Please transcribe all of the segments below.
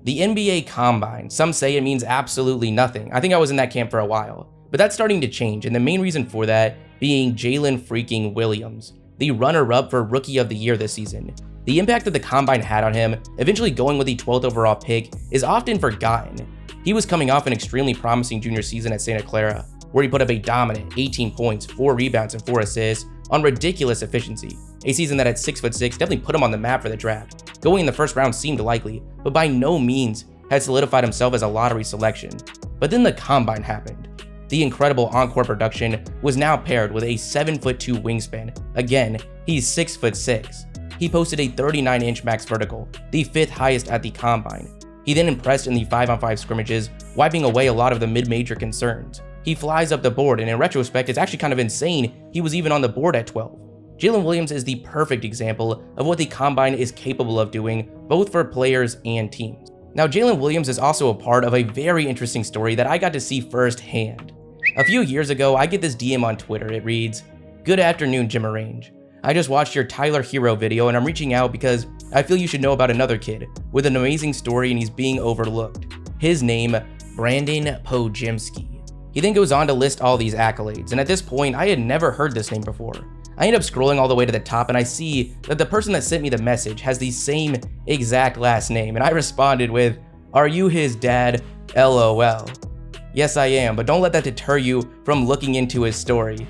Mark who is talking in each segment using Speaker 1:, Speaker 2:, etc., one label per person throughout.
Speaker 1: The NBA Combine, some say it means absolutely nothing. I think I was in that camp for a while. But that's starting to change, and the main reason for that being Jalen freaking Williams, the runner-up for Rookie of the Year this season. The impact that the Combine had on him, eventually going with the 12th overall pick, is often forgotten. He was coming off an extremely promising junior season at Santa Clara, where he put up a dominant 18 points, 4 rebounds, and 4 assists on ridiculous efficiency. A season that at 6'6" definitely put him on the map for the draft. Going in the first round seemed likely, but by no means had solidified himself as a lottery selection. But then the Combine happened. The incredible on-court production was now paired with a 7'2" wingspan. Again, he's 6'6". He posted a 39-inch max vertical, the 5th highest at the Combine. He then impressed in the 5-on-5 scrimmages, wiping away a lot of the mid-major concerns. He flies up the board, and in retrospect, it's actually kind of insane he was even on the board at 12. Jalen Williams is the perfect example of what the Combine is capable of doing, both for players and teams. Now, Jalen Williams is also a part of a very interesting story that I got to see firsthand. A few years ago, I get this DM on Twitter. It reads, "Good afternoon, JimmerRange. I just watched your Tyler Hero video and I'm reaching out because I feel you should know about another kid with an amazing story and he's being overlooked. His name, Brandon Podziemski." He then goes on to list all these accolades, and at this point, I had never heard this name before. I end up scrolling all the way to the top and I see that the person that sent me the message has the same exact last name, and I responded with, "Are you his dad? LOL. Yes, I am, but don't let that deter you from looking into his story.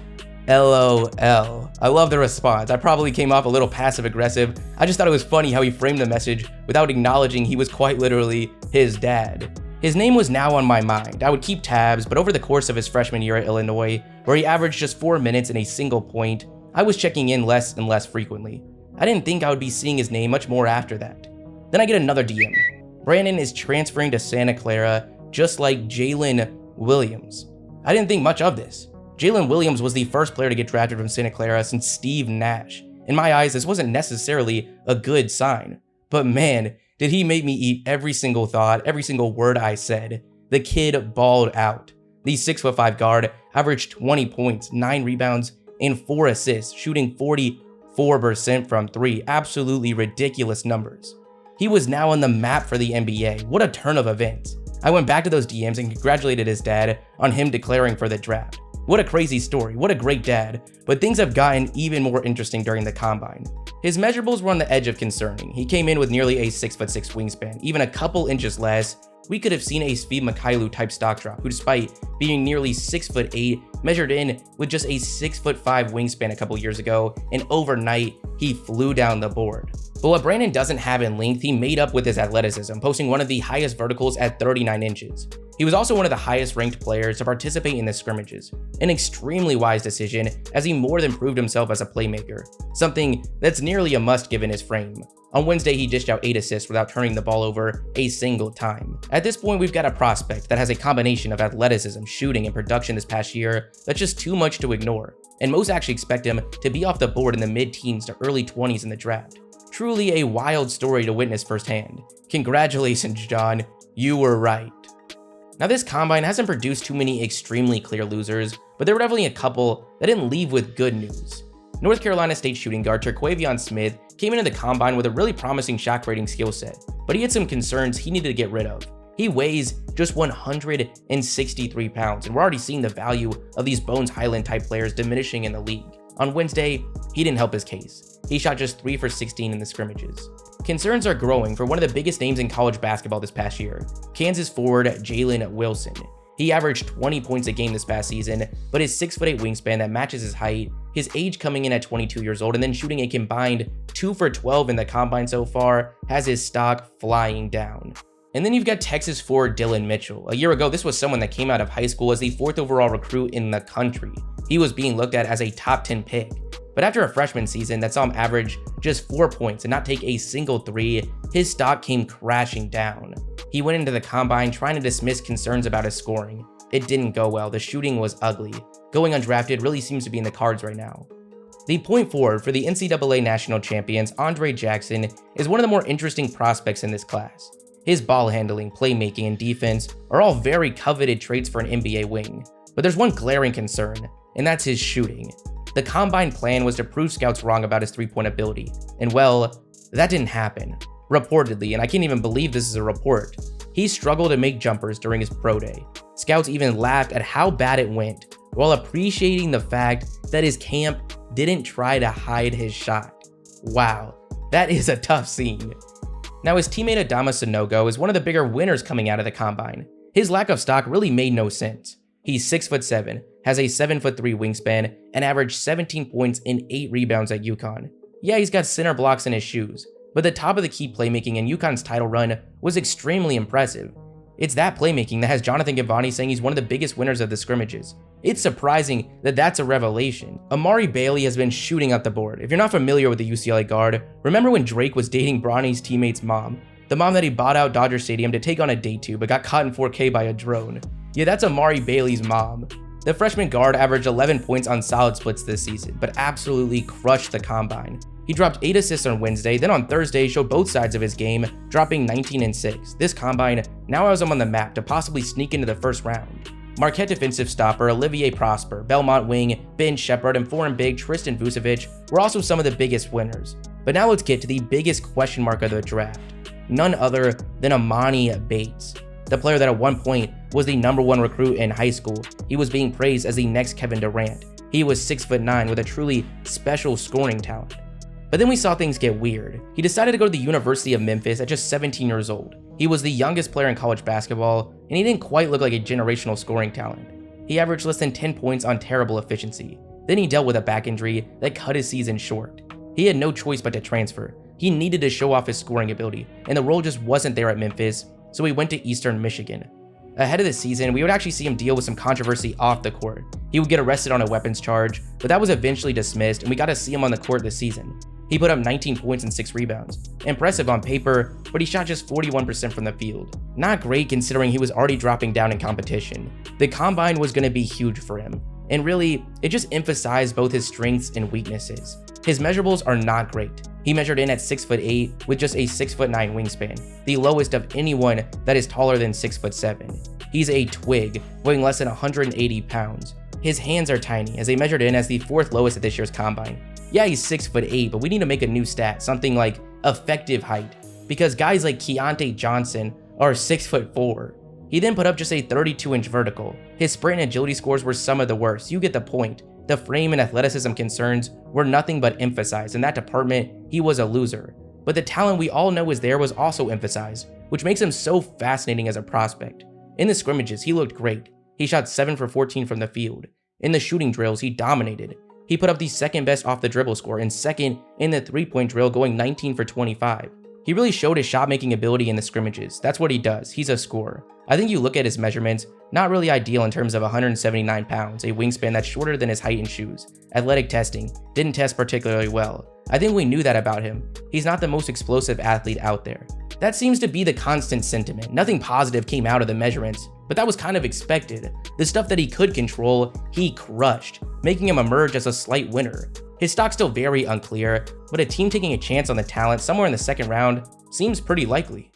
Speaker 1: LOL. I love the response. I probably came off a little passive aggressive. I just thought it was funny how he framed the message without acknowledging he was quite literally his dad. His name was now on my mind. I would keep tabs, but over the course of his freshman year at Illinois, where he averaged just 4 minutes and a single point, I was checking in less and less frequently. I didn't think I would be seeing his name much more after that. Then I get another DM. Brandon is transferring to Santa Clara, just like Jalen Williams. I didn't think much of this. Jalen Williams was the first player to get drafted from Santa Clara since Steve Nash. In my eyes, this wasn't necessarily a good sign. But man, did he make me eat every single thought, every single word I said. The kid balled out. The 6'5" guard averaged 20 points, 9 rebounds, and 4 assists, shooting 44% from 3. Absolutely ridiculous numbers. He was now on the map for the NBA. What a turn of events. I went back to those DMs and congratulated his dad on him declaring for the draft. What a crazy story, what a great dad, but things have gotten even more interesting during the Combine. His measurables were on the edge of concerning. He came in with nearly a 6'6" wingspan, even a couple inches less. We could have seen a Svi Mykhailiuk type stock drop, who despite being nearly 6'8", measured in with just a 6'5" wingspan a couple years ago, and overnight, he flew down the board. But what Brandon doesn't have in length, he made up with his athleticism, posting one of the highest verticals at 39 inches. He was also one of the highest ranked players to participate in the scrimmages, an extremely wise decision as he more than proved himself as a playmaker, something that's nearly a must given his frame. On Wednesday, he dished out 8 assists without turning the ball over a single time. At this point, we've got a prospect that has a combination of athleticism, shooting, and production this past year that's just too much to ignore, and most actually expect him to be off the board in the mid-teens to early 20s in the draft. Truly a wild story to witness firsthand. Congratulations, John. You were right. Now, this Combine hasn't produced too many extremely clear losers, but there were definitely a couple that didn't leave with good news. North Carolina State shooting guard Terquavion Smith came into the Combine with a really promising shot creating skill set, but he had some concerns he needed to get rid of. He weighs just 163 pounds, and we're already seeing the value of these Bones Highland type players diminishing in the league. On Wednesday, he didn't help his case. He shot just 3 for 16 in the scrimmages. Concerns are growing for one of the biggest names in college basketball this past year, Kansas forward Jalen Wilson. He averaged 20 points a game this past season, but his 6'8" wingspan that matches his height, his age coming in at 22 years old, and then shooting a combined 2 for 12 in the Combine so far has his stock flying down. And then you've got Texas forward Dylan Mitchell. A year ago, this was someone that came out of high school as the 4th overall recruit in the country. He was being looked at as a top 10 pick. But after a freshman season that saw him average just 4 points and not take a single 3, his stock came crashing down. He went into the Combine trying to dismiss concerns about his scoring. It didn't go well. The shooting was ugly. Going undrafted really seems to be in the cards right now. The point forward for the NCAA national champions, Andre Jackson, is one of the more interesting prospects in this class. His ball handling, playmaking, and defense are all very coveted traits for an NBA wing. But there's one glaring concern, and that's his shooting. The Combine plan was to prove scouts wrong about his three-point ability, and well, that didn't happen. Reportedly, and I can't even believe this is a report, he struggled to make jumpers during his pro day. Scouts even laughed at how bad it went, while appreciating the fact that his camp didn't try to hide his shot. Wow, that is a tough scene. Now, his teammate Adama Sanogo is one of the bigger winners coming out of the combine. His lack of stock really made no sense. He's 6'7", has a 7'3" wingspan, and averaged 17 points and 8 rebounds at UConn. Yeah, he's got center blocks in his shoes, but the top of the key playmaking in UConn's title run was extremely impressive. It's that playmaking that has Jonathan Givony saying he's one of the biggest winners of the scrimmages. It's surprising that that's a revelation. Emoni Bates has been shooting up the board. If you're not familiar with the UCLA guard, remember when Drake was dating Bronny's teammate's mom? The mom that he bought out Dodger Stadium to take on a date to, but got caught in 4K by a drone. Yeah, that's Emoni Bates' mom. The freshman guard averaged 11 points on solid splits this season, but absolutely crushed the combine. He dropped 8 assists on Wednesday, then on Thursday showed both sides of his game, dropping 19 and 6. This combine now has him on the map to possibly sneak into the first round. Marquette defensive stopper Olivier Prosper, Belmont wing Ben Shepard, and foreign big Tristan Vucevic were also some of the biggest winners. But now let's get to the biggest question mark of the draft. None other than Emoni Bates, the player that at one point was the #1 recruit in high school. He was being praised as the next Kevin Durant. He was 6'9" with a truly special scoring talent. But then we saw things get weird. He decided to go to the University of Memphis at just 17 years old. He was the youngest player in college basketball, and he didn't quite look like a generational scoring talent. He averaged less than 10 points on terrible efficiency. Then he dealt with a back injury that cut his season short. He had no choice but to transfer. He needed to show off his scoring ability, and the role just wasn't there at Memphis, so he went to Eastern Michigan. Ahead of the season, we would actually see him deal with some controversy off the court. He would get arrested on a weapons charge, but that was eventually dismissed, and we got to see him on the court this season. He put up 19 points and 6 rebounds. Impressive on paper, but he shot just 41% from the field. Not great considering he was already dropping down in competition. The combine was going to be huge for him, and really, it just emphasized both his strengths and weaknesses. His measurables are not great. He measured in at 6'8" with just a 6'9" wingspan, the lowest of anyone that is taller than 6'7". He's a twig, weighing less than 180 pounds. His hands are tiny, as they measured in as the 4th lowest at this year's combine. Yeah, he's 6'8", but we need to make a new stat, something like effective height, because guys like Keontae Johnson are 6'4". He then put up just a 32-inch vertical. His sprint and agility scores were some of the worst, you get the point. The frame and athleticism concerns were nothing but emphasized. In that department, he was a loser. But the talent we all know is there was also emphasized, which makes him so fascinating as a prospect. In the scrimmages, he looked great. He shot 7 for 14 from the field. In the shooting drills, he dominated. He put up the second best off the dribble score and second in the 3-point drill, going 19 for 25. He really showed his shot-making ability in the scrimmages. That's what he does. He's a scorer. I think you look at his measurements, not really ideal in terms of 179 pounds, a wingspan that's shorter than his height and shoes. Athletic testing didn't test particularly well. I think we knew that about him. He's not the most explosive athlete out there. That seems to be the constant sentiment. Nothing positive came out of the measurements, but that was kind of expected. The stuff that he could control, he crushed, making him emerge as a slight winner. His stock's still very unclear, but a team taking a chance on the talent somewhere in the second round seems pretty likely.